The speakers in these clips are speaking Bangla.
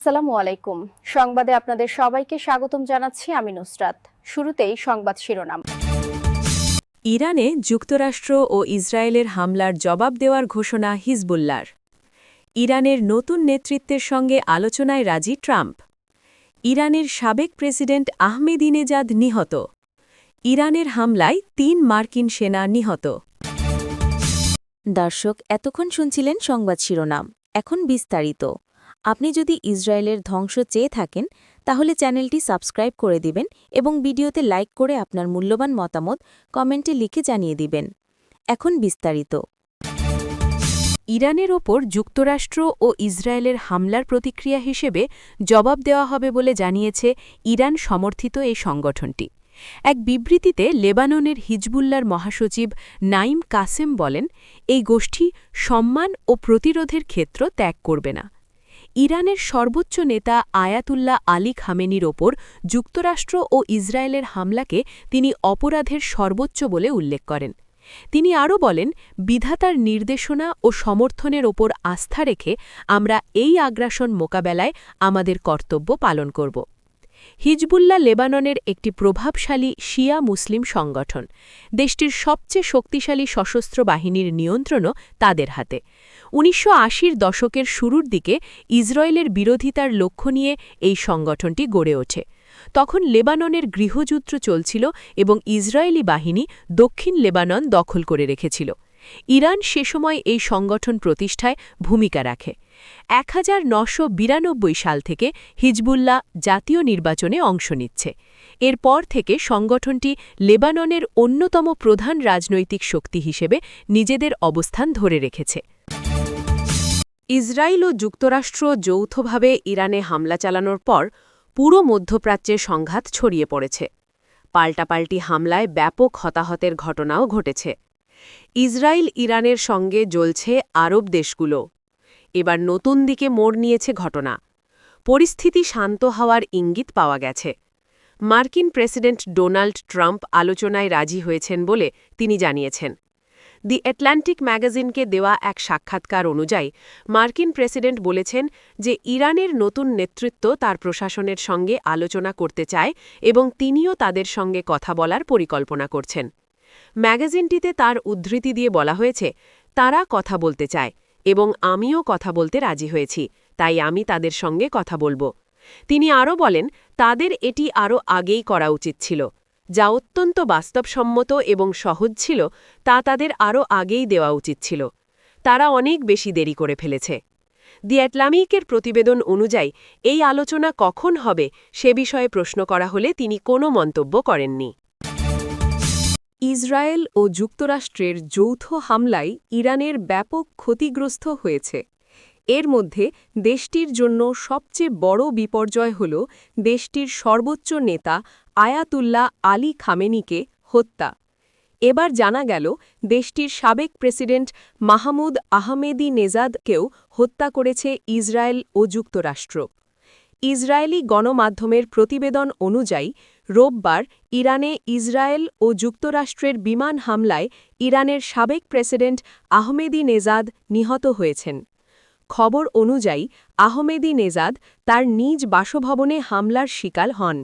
আসসালামু আলাইকুম। সংবাদে আপনাদের সবাইকে স্বাগতম জানাচ্ছি আমি নুসরাত। শুরুতেই সংবাদ শিরোনাম। ইরানে যুক্তরাষ্ট্র ও ইসরায়েলের হামলার জবাব দেওয়ার ঘোষণা হিজবুল্লাহর। ইরানের নতুন নেতৃত্বের সঙ্গে আলোচনায় রাজি ট্রাম্প। ইরানের সাবেক প্রেসিডেন্ট আহমেদিনেজাদ নিহত। ইরানের হামলায় ৩ মার্কিন সেনা নিহত। দর্শক, এতক্ষণ শুনছিলেন সংবাদ শিরোনাম। এখন বিস্তারিত। আপনি যদি ইসরায়েলের ধ্বংস চেয়ে থাকেন তাহলে চ্যানেলটি সাবস্ক্রাইব করে দিবেন এবং ভিডিওতে লাইক করে আপনার মূল্যবান মতামত কমেন্টে লিখে জানিয়ে দিবেন। এখন বিস্তারিত। ইরানের ওপর যুক্তরাষ্ট্র ও ইসরায়েলের হামলার প্রতিক্রিয়া হিসেবে জবাব দেওয়া হবে বলে জানিয়েছে ইরান সমর্থিত এই সংগঠনটি। এক বিবৃতিতে লেবাননের হিজবুল্লাহর মহাসচিব নাইম কাসেম বলেন, এই গোষ্ঠী সম্মান ও প্রতিরোধের ক্ষেত্র ত্যাগ করবে না। ইরানের সর্বোচ্চ নেতা আয়াতুল্লাহ আলী খামেনির ওপর যুক্তরাষ্ট্র ও ইসরায়েলের হামলাকে তিনি অপরাধের সর্বোচ্চ বলে উল্লেখ করেন। তিনি আরও বলেন, বিধাতার নির্দেশনা ও সমর্থনের ওপর আস্থা রেখে আমরা এই আগ্রাসন মোকাবেলায় আমাদের কর্তব্য পালন করব। হিজবুল্লাহ লেবাননের একটি প্রভাবশালী শিয়া মুসলিম সংগঠন। দেশটির সবচেয়ে শক্তিশালী সশস্ত্র বাহিনীর নিয়ন্ত্রণও তাদের হাতে। ১৯৮০-র দশকের শুরুর দিকে ইসরায়েলের বিরোধিতার লক্ষ্য নিয়ে এই সংগঠনটি গড়ে ওঠে। তখন লেবাননের গৃহযুদ্ধ চলছিল এবং ইসরায়েলি বাহিনী দক্ষিণ লেবানন দখল করে রেখেছিল। ইরান সে সময় এই সংগঠন প্রতিষ্ঠায় ভূমিকা রাখে। ১৯৯২ সাল থেকে হিজবুল্লাহ জাতীয় নির্বাচনে অংশ নিচ্ছে। এরপর থেকে সংগঠনটি লেবাননের অন্যতম প্রধান রাজনৈতিক শক্তি হিসেবে নিজেদের অবস্থান ধরে রেখেছে। ইসরায়েল ও যুক্তরাষ্ট্র যৌথভাবে ইরানে হামলা চালানোর পর পুরো মধ্যপ্রাচ্যে সংঘাত ছড়িয়ে পড়েছে। পাল্টাপাল্টি হামলায় ব্যাপক হতাহতের ঘটনাও ঘটেছে। ইসরায়েল ইরানের সঙ্গে জ্বলছে আরব দেশগুলো। এবার নতুন দিকে মোড় নিয়েছে ঘটনা। পরিস্থিতি শান্ত হওয়ার ইঙ্গিত পাওয়া গেছে। মার্কিন প্রেসিডেন্ট ডোনাল্ড ট্রাম্প আলোচনায় রাজি হয়েছেন বলে তিনি জানিয়েছেন। দি অ্যাটলান্টিক ম্যাগাজিনকে দেওয়া এক সাক্ষাৎকার অনুযায়ী মার্কিন প্রেসিডেন্ট বলেছেন যে ইরানের নতুন নেতৃত্ব তার প্রশাসনের সঙ্গে আলোচনা করতে চায় এবং তিনিও তাদের সঙ্গে কথা বলার পরিকল্পনা করছেন। ম্যাগাজিনটিতে তার উদ্ধৃতি দিয়ে বলা হয়েছে, তারা কথা বলতে চায় এবং আমিও কথা বলতে রাজি হয়েছি, তাই আমি তাদের সঙ্গে কথা বলবো। তিনি আরও বলেন, তাদের এটি আরও আগেই করা উচিত ছিল। যা অত্যন্ত বাস্তবসম্মত এবং সহজ ছিল তা তাদের আরও আগেই দেওয়া উচিত ছিল। তারা অনেক বেশি দেরি করে ফেলেছে। দি অ্যাটলান্টিকের প্রতিবেদন অনুযায়ী এই আলোচনা কখন হবে সে বিষয়ে প্রশ্ন করা হলে তিনি কোনো মন্তব্য করেননি। ইসরায়েল ও যুক্তরাষ্ট্রের যৌথ হামলায় ইরানের ব্যাপক ক্ষতিগ্রস্ত হয়েছে। এর মধ্যে দেশটির জন্য সবচেয়ে বড় বিপর্যয় হল দেশটির সর্বোচ্চ নেতা আয়াতুল্লাহ আলী খামেনিকে হত্যা। এবার জানা গেল দেশটির সাবেক প্রেসিডেন্ট মাহমুদ আহমেদিনেজাদকেও হত্যা করেছে ইসরায়েল ও যুক্তরাষ্ট্র। ইসরায়েলি গণমাধ্যমের প্রতিবেদন অনুযায়ী রোববার ইরানে ইসরায়েল ও যুক্তরাষ্ট্রের বিমান হামলায় ইরানের সাবেক প্রেসিডেন্ট আহমেদিনেজাদ নিহত হয়েছেন। খবর অনুযায়ী আহমেদিনেজাদ তার নিজ বাসভবনে হামলার শিকার হন।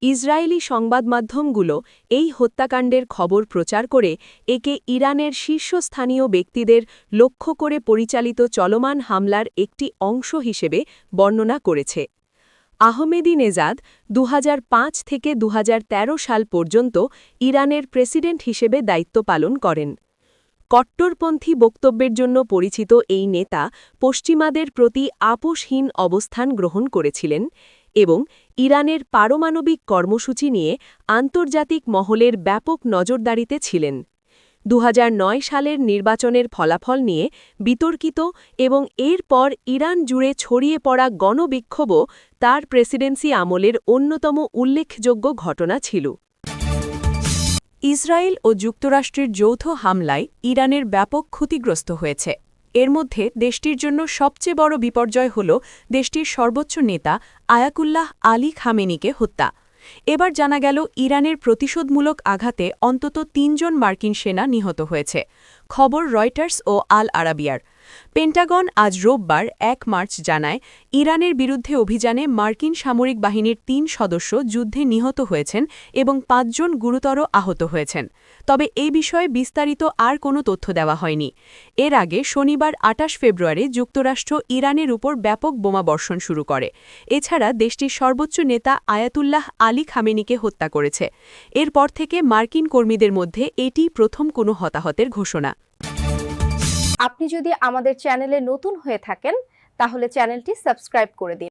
ইসরায়েলি সংবাদমাধ্যমগুলো এই হত্যাকাণ্ডের খবর প্রচার করে একে ইরানের শীর্ষস্থানীয় ব্যক্তিদের লক্ষ্য করে পরিচালিত চলমান হামলার একটি অংশ হিসেবে বর্ণনা করেছে। আহমেদিনেজাদ ২০০৫ থেকে ২০১৩ সাল পর্যন্ত ইরানের প্রেসিডেন্ট হিসেবে দায়িত্ব পালন করেন। কট্টরপন্থী বক্তব্যের জন্য পরিচিত এই নেতা পশ্চিমাদের প্রতি আপোষহীন অবস্থান গ্রহণ করেছিলেন এবং ইরানের পারমাণবিক কর্মসূচি নিয়ে আন্তর্জাতিক মহলের ব্যাপক নজরদারিতে ছিলেন। ২০০৯ সালের নির্বাচনের ফলাফল নিয়ে বিতর্কিত এবং এরপর ইরান জুড়ে ছড়িয়ে পড়া গণবিক্ষোভও তার প্রেসিডেন্সি আমলের অন্যতম উল্লেখযোগ্য ঘটনা ছিল। ইসরায়েল ও যুক্তরাষ্ট্রের যৌথ হামলায় ইরানের ব্যাপক ক্ষতিগ্রস্ত হয়েছে। এর মধ্যে দেশটির জন্য সবচেয়ে বড় বিপর্যয় হল দেশটির সর্বোচ্চ নেতা আয়াতুল্লাহ আলী খামেনিকে হত্যা। এবার জানা গেল ইরানের প্রতিশোধমূলক আঘাতে অন্তত ৩ জন মার্কিন সেনা নিহত হয়েছে। খবর রয়টার্স ও আল আরাবিয়ার। পেন্টাগন আজ রোববার ১ মার্চ জানায়, ইরানের বিরুদ্ধে অভিযানে মার্কিন সামরিক বাহিনীর ৩ সদস্য যুদ্ধে নিহত হয়েছেন এবং ৫ জন গুরুতর আহত হয়েছেন। তবে এ বিষয়ে বিস্তারিত আর কোনো তথ্য দেওয়া হয়নি। এর আগে শনিবার ২৮ ফেব্রুয়ারি যুক্তরাষ্ট্র ইরানের উপর ব্যাপক বোমাবর্ষণ শুরু করে। এছাড়া দেশটির সর্বোচ্চ নেতা আয়াতুল্লাহ আলী খামেনিকে হত্যা করেছে। এরপর থেকে মার্কিন কর্মীদের মধ্যে এটিই প্রথম কোনো হতাহতের ঘোষণা। আপনি যদি আমাদের চ্যানেলে নতুন হয়ে থাকেন তাহলে চ্যানেলটি সাবস্ক্রাইব করে দিন।